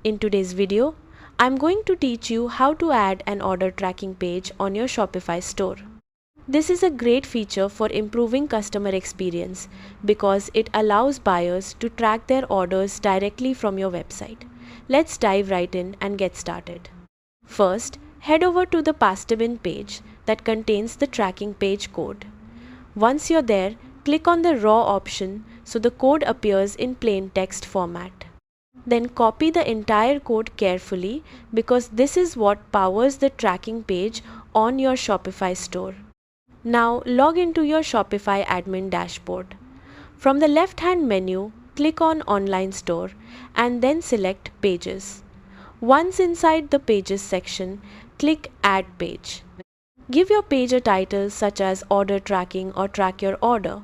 In today's video, I'm going to teach you how to add an order tracking page on your Shopify store. This is a great feature for improving customer experience because it allows buyers to track their orders directly from your website. Let's dive right in and get started. First, head over to the pasta bin page that contains the tracking page code. Once you're there, click on the raw option so the code appears in plain text format. Then copy the entire code carefully because this is what powers the tracking page on your Shopify store. Now log into your Shopify admin dashboard. From the left-hand menu, click on Online Store and then select Pages. Once inside the Pages section, click Add Page. Give your page a title such as Order Tracking or Track Your Order.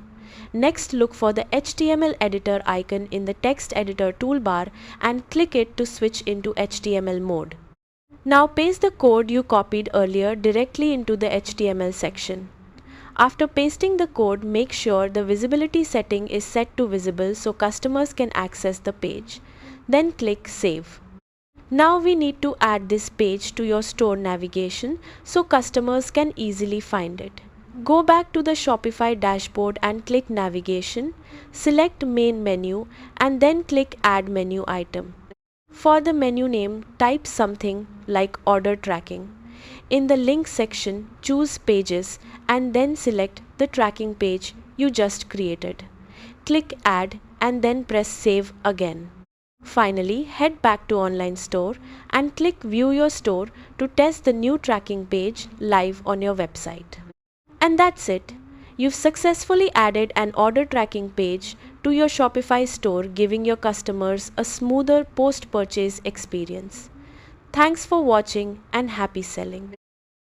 Next, look for the HTML editor icon in the text editor toolbar and click it to switch into HTML mode. Now paste the code you copied earlier directly into the HTML section. After pasting the code, make sure the visibility setting is set to visible so customers can access the page. Then click Save. Now we need to add this page to your store navigation so customers can easily find it. Go back to the Shopify dashboard and click Navigation, select Main Menu and then click Add Menu Item. For the menu name, type something like Order Tracking. In the link section, choose Pages and then select the tracking page you just created. Click Add and then press Save again. Finally, head back to Online Store and click View Your Store to test the new tracking page live on your website. And that's it. You've successfully added an order tracking page to your Shopify store, giving your customers a smoother post-purchase experience. Thanks for watching and happy selling.